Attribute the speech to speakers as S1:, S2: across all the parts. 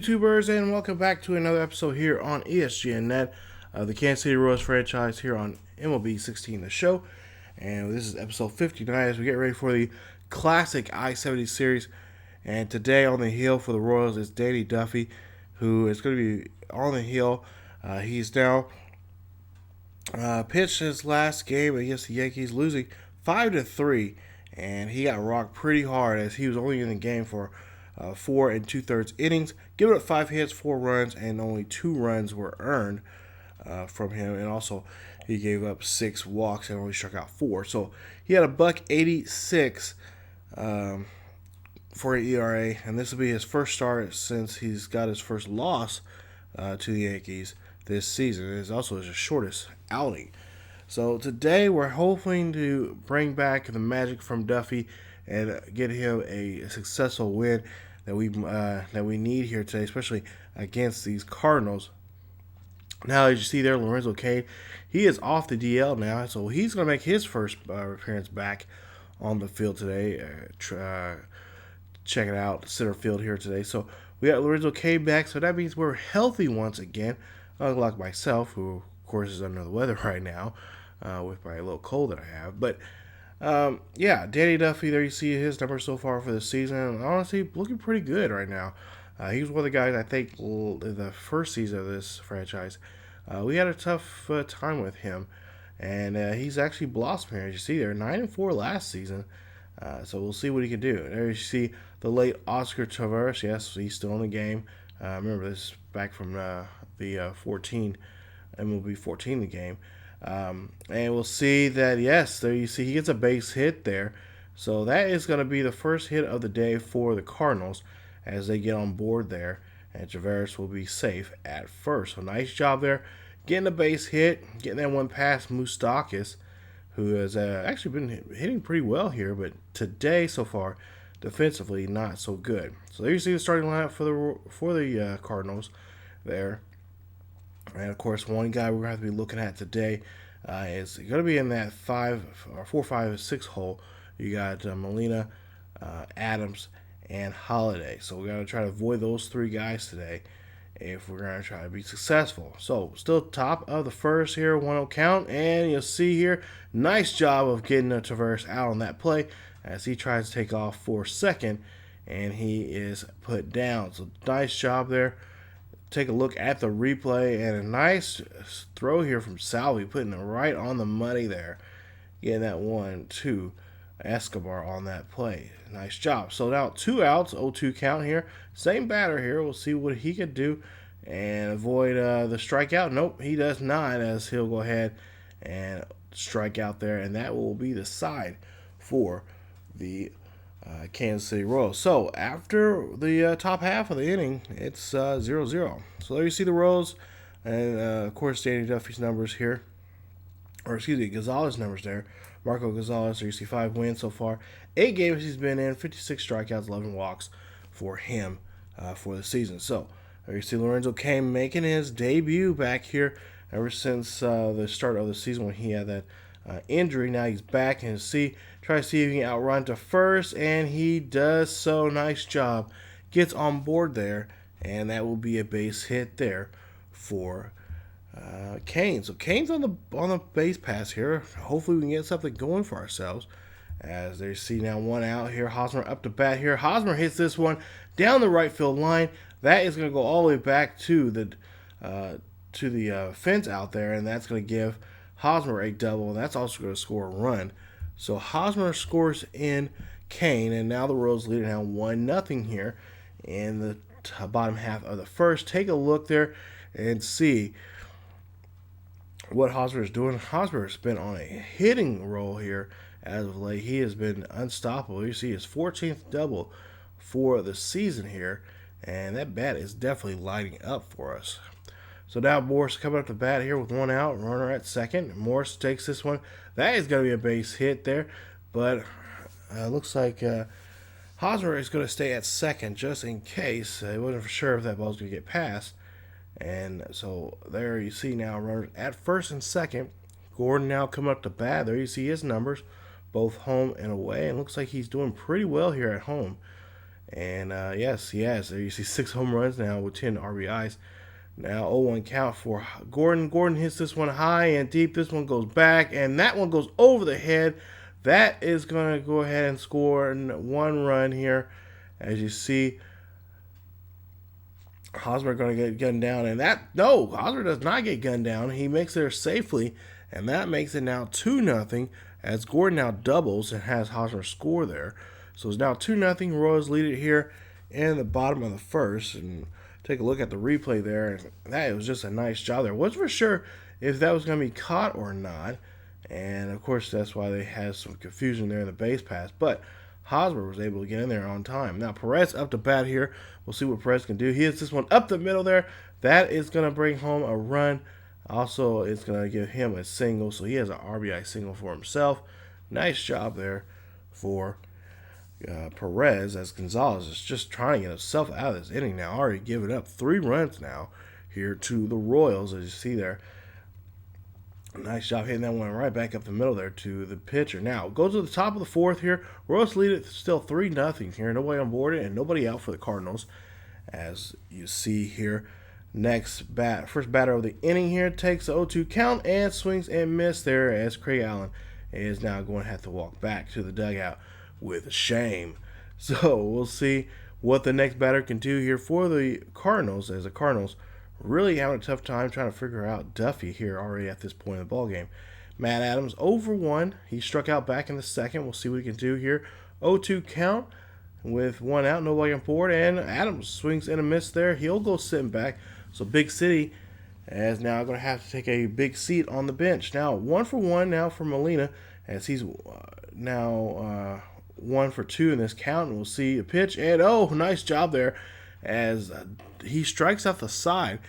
S1: YouTubers, and welcome back to another episode here on ESGNet, the Kansas City Royals franchise here on MLB 16 The Show. And this is episode 59 as we get ready for the classic I-70 series. And today on the hill for the Royals is Danny Duffy, who is going to be on the hill. He's now pitched his last game against the Yankees, losing 5-3, and he got rocked pretty hard as he was only in the game for 4 2/3 innings, giving up 5 hits, 4 runs, and only 2 runs were earned from him. And also, he gave up 6 walks and only struck out 4. So he had a $1.86 for an ERA, and this will be his first start since he's got his first loss to the Yankees this season. It is also his shortest outing. So today we're hoping to bring back the magic from Duffy and get him a successful win that we need here today, especially against these Cardinals. Now, as you see there, Lorenzo Cain, he is off the DL now, so he's going to make his first appearance back on the field today. Check it out, center field here today. So we got Lorenzo Cain back, so that means we're healthy once again, unlike myself, who, of course, is under the weather right now with my little cold that I have. But yeah, Danny Duffy, there you see his numbers so far for the season. Honestly, looking pretty good right now. He was one of the guys, I think, in the first season of this franchise. We had a tough time with him, and he's actually blossomed here. As you see there, 9-4 last season. So we'll see what he can do. There you see the late Oscar Taveras. Yes, he's still in the game. Remember, this is back from the MLB 14, the game. And we'll see that, yes, there you see he gets a base hit there. So that is going to be the first hit of the day for the Cardinals as they get on board there. And Taveras will be safe at first. So nice job there, getting a base hit, getting that one past Moustakas, who has actually been hitting pretty well here. But today, so far, defensively, not so good. So there you see the starting lineup for the Cardinals there. And, of course, one guy we're going to have to be looking at today is going to be in that 4, 5, 6 hole. You got Molina, Adams, and Holiday. So we're going to try to avoid those 3 guys today if we're going to try to be successful. So still top of the first here, 1-0 count. And you'll see here, nice job of getting Taveras out on that play as he tries to take off for second. And he is put down. So nice job there. Take a look at the replay, and a nice throw here from Salvi, putting it right on the money there. Getting that 1-2 Escobar on that play. Nice job. So now 2 outs, 0-2 count here. Same batter here. We'll see what he could do and avoid the strikeout. Nope, he does not, as he'll go ahead and strike out there, and that will be the side for the Kansas City Royals. So after the top half of the inning, it's 0-0. So there you see the Royals, and of course Danny Duffy's numbers here, or excuse me, Gonzalez's numbers there. Marco Gonzalez, there you see 5 wins so far, 8 games he's been in, 56 strikeouts, 11 walks for him for the season. So there you see Lorenzo Cain making his debut back here ever since the start of the season when he had that injury. Now he's back, and try to see if he can outrun to first, and he does so. Nice job. Gets on board there, and that will be a base hit there for Cain. So Cain's on the base pass here. Hopefully we can get something going for ourselves. As they see now 1 out here. Hosmer up to bat here. Hosmer hits this one down the right field line. That is going to go all the way back to the fence out there, and that's going to give Hosmer a double, and that's also going to score a run. So Hosmer scores in Cain, and now the Royals lead it now 1-0 here in the bottom half of the first. Take a look there and see what Hosmer is doing. Hosmer has been on a hitting roll here as of late. He has been unstoppable. You see his 14th double for the season here, and that bat is definitely lighting up for us. So now Morris coming up to bat here with 1 out, runner at second. Morris takes this one. That is going to be a base hit there, but looks like Hosmer is going to stay at second just in case. He wasn't for sure if that ball was going to get past. And so there you see now runners at first and second. Gordon now coming up to bat. There you see his numbers, both home and away. And looks like he's doing pretty well here at home. And yes, he has. There you see 6 home runs now with 10 RBIs. Now 0-1 count for Gordon. Gordon hits this one high and deep. This one goes back, and that one goes over the head. That is going to go ahead and score 1 run here. As you see, Hosmer going to get gunned down, and Hosmer does not get gunned down. He makes it there safely, and that makes it now 2-0 as Gordon now doubles and has Hosmer score there. So it's now 2-0. Royals lead it here in the bottom of the first, and take a look at the replay there. That was just a nice job there. Wasn't for sure if that was going to be caught or not, and of course that's why they had some confusion there in the base pass, but Hosmer was able to get in there on time. Now Perez up to bat here. We'll see what Perez can do. He hits this one up the middle there. That is going to bring home a run. Also, it's going to give him a single, so he has an RBI single for himself. Nice job there for Perez, as Gonzalez is just trying to get himself out of this inning now. Already given up 3 runs now here to the Royals, as you see there. Nice job hitting that one right back up the middle there to the pitcher. Now, goes to the top of the fourth here. Royals lead it still 3-0 here. Nobody on board and nobody out for the Cardinals. As you see here, first batter of the inning here takes the 0-2 count and swings and miss there as Craig Allen is now going to have to walk back to the dugout with shame. So we'll see what the next batter can do here for the Cardinals, as the Cardinals really having a tough time trying to figure out Duffy here already at this point in the ball game. Matt Adams 0-1. He struck out back in the second. We'll see what he can do here. 0-2 count with 1 out, nobody on board, and Adams swings and a miss there. He'll go sitting back. So Big City is now going to have to take a big seat on the bench. Now 1-for-1 now for Molina, as he's now 1-for-2 in this count. And we'll see a pitch, and nice job there as he strikes out the side.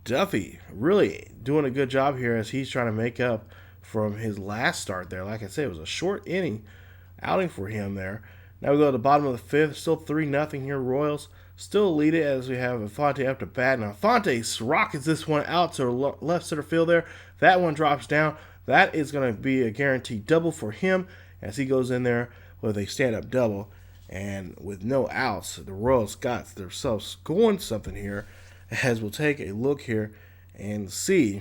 S1: Duffy really doing a good job here as he's trying to make up from his last start there. Like I said, it was a short inning outing for him there. Now we go to the bottom of the fifth. Still 3-0 here. Royals still lead it as we have Infante up to bat. Now Infante rockets this one out to left center field there. That one drops down. That is going to be a guaranteed double for him as he goes in there with a stand-up double. And with no outs, the Royals got themselves going something here, as we'll take a look here and see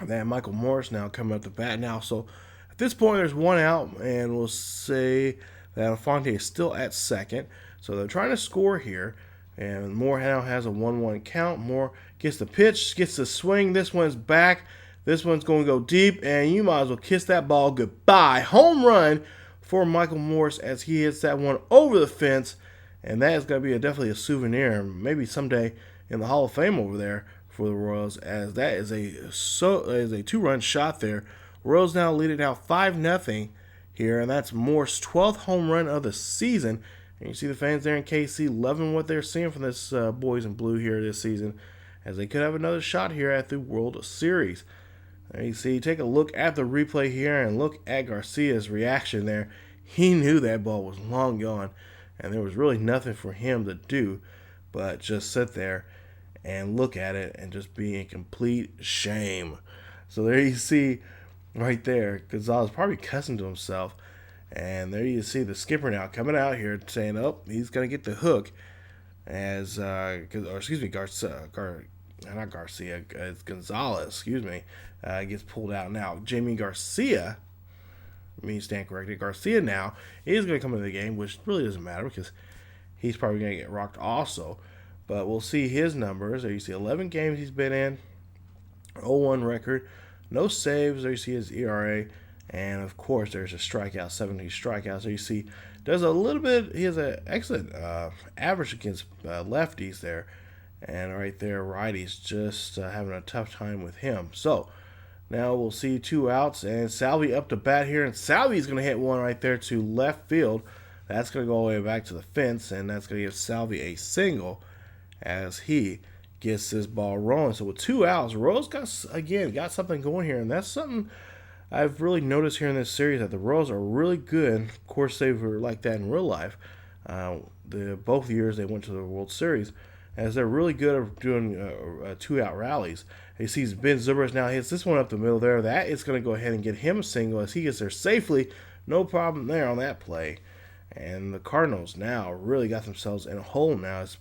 S1: that Michael Morse now coming up to bat now. So at this point, there's 1 out, and we'll say that Infante is still at second. So they're trying to score here, and Moore now has a 1-1 count. Moore gets the pitch, gets the swing. This one's back. This one's going to go deep, and you might as well kiss that ball goodbye. Home run for Michael Morse as he hits that one over the fence, and that is going to be definitely a souvenir, maybe someday in the Hall of Fame over there for the Royals, as that is a 2-run shot there. Royals now lead it now 5-0 here, and that's Morse's 12th home run of the season. And you see the fans there in KC loving what they're seeing from this boys in blue here this season, as they could have another shot here at the World Series. There you see, take a look at the replay here and look at Garcia's reaction there. He knew that ball was long gone, and there was really nothing for him to do but just sit there and look at it and just be in complete shame. So there you see right there, Gonzalez probably cussing to himself. And there you see the skipper now coming out here saying, he's going to get the hook as, it's Gonzalez, gets pulled out now. Jamie Garcia, stand corrected, Garcia now is going to come into the game, which really doesn't matter because he's probably going to get rocked also. But we'll see his numbers. There you see 11 games he's been in, 0-1 record, no saves. There you see his ERA. And, of course, there's a strikeout, 70 strikeouts. There you see does a little bit. He has an excellent average against lefties there. And right there, righties just having a tough time with him. So now we'll see 2 outs. And Salvi up to bat here. And Salvi's going to hit one right there to left field. That's going to go all the way back to the fence. And that's going to give Salvi a single as he gets this ball rolling. So with 2 outs, Royals got something going here. And that's something I've really noticed here in this series, that the Royals are really good. Of course, they were like that in real life. Both years they went to the World Series, as they're really good at doing 2-out rallies. He sees Ben Zobrist now hits this one up the middle there. That is going to go ahead and get him a single as he gets there safely. No problem there on that play. And the Cardinals now really got themselves in a hole now as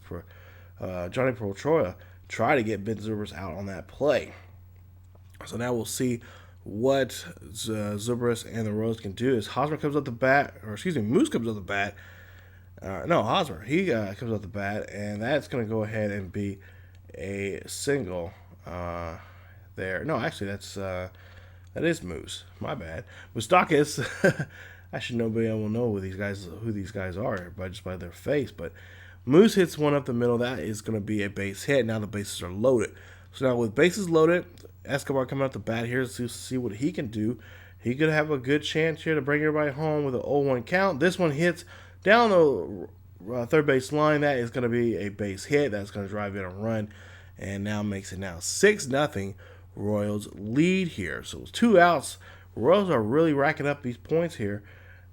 S1: Johnny Petroia try to get Ben Zobrist out on that play. So now we'll see what Zobrist and the Royals can do. As Hosmer comes up the bat, or excuse me, Moose comes up the bat. No, Hosmer. He comes up the bat, and that's going to go ahead and be a single there. No, actually, that is Moose. My bad. Moustakas. I should nobody will know who these guys are by their face. But Moose hits one up the middle. That is going to be a base hit. Now the bases are loaded. So now with bases loaded, Escobar coming out the bat here to see what he can do. He could have a good chance here to bring everybody home with an 0-1 count. This one hits down the third base line. That is going to be a base hit. That's going to drive in a run. And now makes it now 6-0. Royals lead here. So it's 2 outs. Royals are really racking up these points here.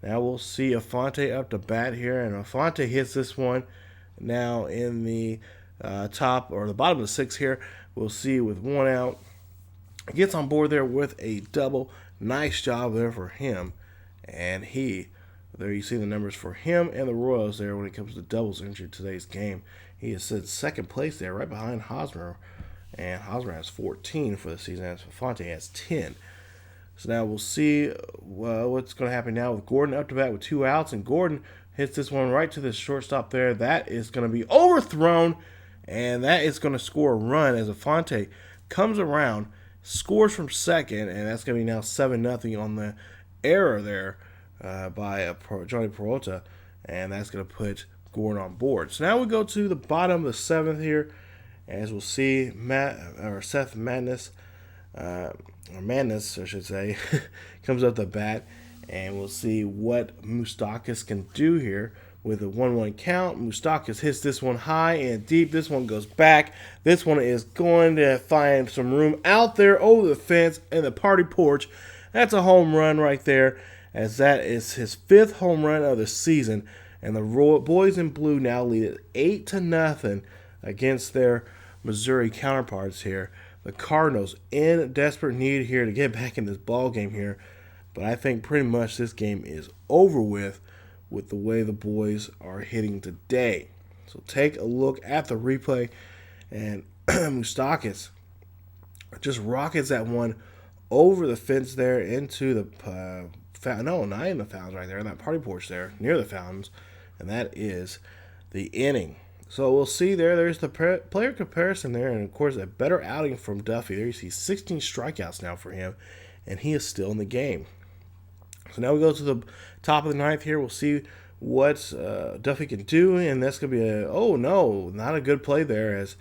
S1: Now we'll see Afonte up to bat here. And Afonte hits this one now in the top or the bottom of the 6th here. We'll see with 1 out. Gets on board there with a double. Nice job there for him. And there you see the numbers for him and the Royals there when it comes to doubles entry today's game. He is in second place there, right behind Hosmer. And Hosmer has 14 for the season, as Fonte has 10. So now we'll see what's going to happen now with Gordon up to bat with 2 outs. And Gordon hits this one right to the shortstop there. That is going to be overthrown. And that is going to score a run as Afonte comes around, scores from second, and that's going to be now 7-0 on the error there by Johnny Peralta, and that's going to put Gordon on board. So now we go to the bottom of the 7th here, as we'll see Seth Madness, or Madness, I should say, comes up the bat, and we'll see what Moustakas can do here. With a 1-1 count, Moustakas hits this one high and deep. This one goes back. This one is going to find some room out there over the fence and the party porch. That's a home run right there, as that is his 5th home run of the season. And the boys in blue now lead it 8-0 against their Missouri counterparts here. The Cardinals in desperate need here to get back in this ball game here. But I think pretty much this game is over with the way the boys are hitting today. So take a look at the replay, and Moustakas just rockets that one over the fence there into the not in the fountains right there, in that party porch there, near the fountains, and that is the inning. So we'll see there's the player comparison there, and of course a better outing from Duffy. There you see 16 strikeouts now for him, and he is still in the game. So now we go to the top of the 9th here. We'll see what Duffy can do, and that's going to be not a good play there, as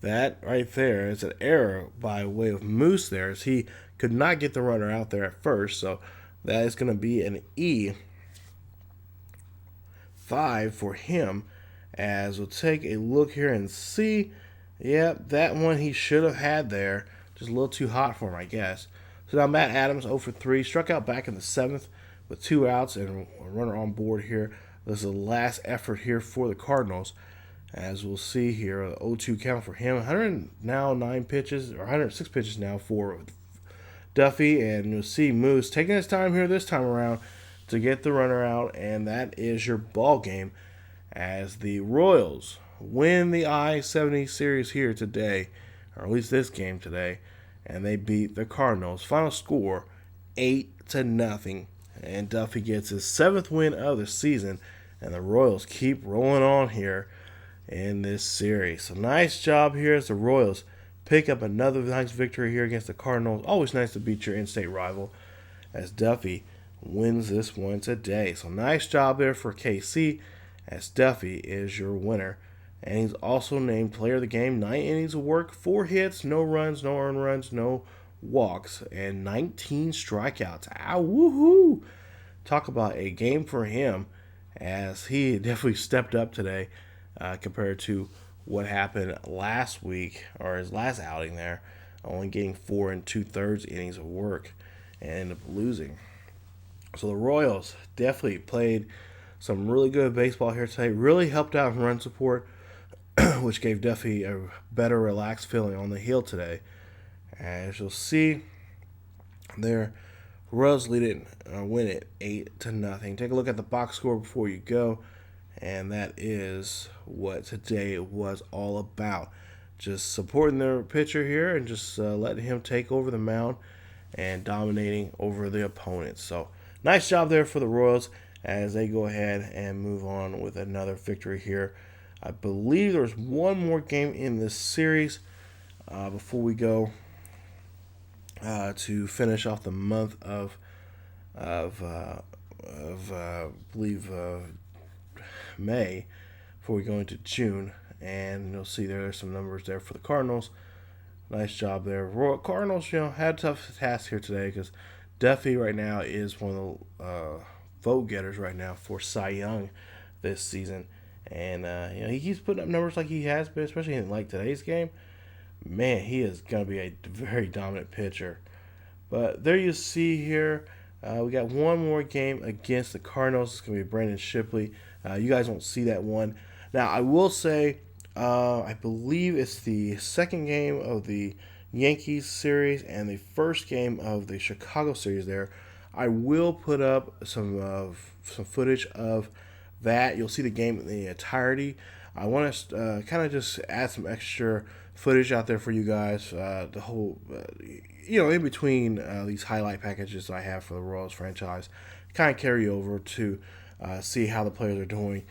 S1: that right there is an error by way of Moose there, as he could not get the runner out there at first. So that is going to be an E5 for him, as we'll take a look here and see. Yep, that one he should have had there. Just a little too hot for him, I guess. So now Matt Adams 0 for 3, struck out back in the 7th with 2 outs and a runner on board here. This is the last effort here for the Cardinals, as we'll see here, a 0-2 count for him. 106 pitches now for Duffy, and you'll see Moose taking his time here this time around to get the runner out, and that is your ball game, as the Royals win the I-70 series here today, or at least this game today, and they beat the Cardinals. Final score 8-0, and Duffy gets his 7th win of the season, and the Royals keep rolling on here in this series. So nice job here as the Royals pick up another nice victory here against the Cardinals. Always nice to beat your in-state rival, as Duffy wins this one today. So nice job there for KC, as Duffy is your winner. And he's also named player of the game. 9 innings of work, 4 hits, no runs, no earned runs, no walks, and 19 strikeouts. Woohoo! Talk about a game for him, as he definitely stepped up today compared to what happened last week, or his last outing there, only getting 4 2/3 innings of work and ended up losing. So the Royals definitely played some really good baseball here today. Really helped out in run support, which gave Duffy a better relaxed feeling on the hill today. As you'll see there, Royals lead it, win it 8-0. Take a look at the box score before you go, and that is what today was all about. Just supporting their pitcher here and just letting him take over the mound and dominating over the opponents. So nice job there for the Royals as they go ahead and move on with another victory here. I believe there's one more game in this series before we go to finish off the month of I believe May before we go into June. And you'll see there's some numbers there for the Cardinals. Nice job there. Cardinals, had a tough task here today because Duffy right now is one of the vote getters right now for Cy Young this season. And, he keeps putting up numbers like he has been, especially in like today's game. Man, he is going to be a very dominant pitcher. But there you see here, we got one more game against the Cardinals. It's going to be Brandon Shipley. You guys won't see that one. Now, I will say, I believe it's the second game of the Yankees series and the first game of the Chicago series there. I will put up some footage of that. You'll see the game in the entirety. I want to kind of just add some extra footage out there for you guys. The whole, in between these highlight packages I have for the Royals franchise, kind of carry over to see how the players are doing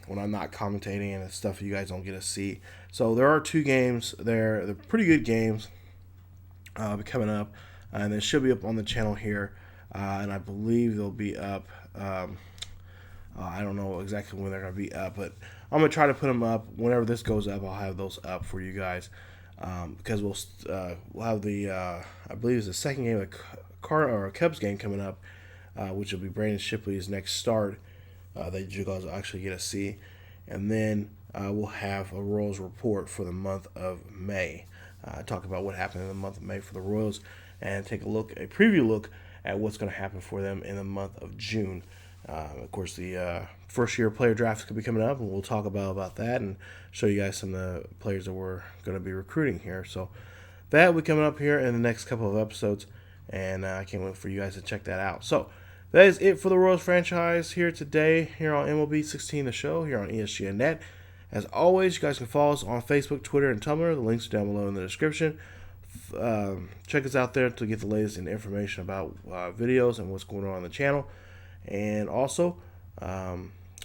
S1: when I'm not commentating and stuff you guys don't get to see. So there are two games there. They're pretty good games coming up, and they should be up on the channel here. And I believe they'll be up. I don't know exactly when they're going to be up, but I'm going to try to put them up. Whenever this goes up, I'll have those up for you guys. Because we'll have the, I believe it's the second game of the Cubs game coming up, which will be Brandon Shipley's next start that you guys will actually get to see. And then we'll have a Royals report for the month of May. Talk about what happened in the month of May for the Royals and take a preview look at what's going to happen for them in the month of June. Of course, the first-year player draft is going to be coming up, and we'll talk about that and show you guys some of the players that we're going to be recruiting here. So that will be coming up here in the next couple of episodes, and I can't wait for you guys to check that out. So that is it for the Royals franchise here today, here on MLB 16 The Show, here on ESGNet. As always, you guys can follow us on Facebook, Twitter, and Tumblr. The links are down below in the description. Check us out there to get the latest in information about videos and what's going on the channel. And also, just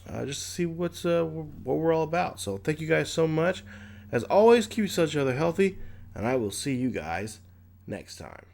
S1: to see what we're all about. So thank you guys so much. As always, keep each other healthy, and I will see you guys next time.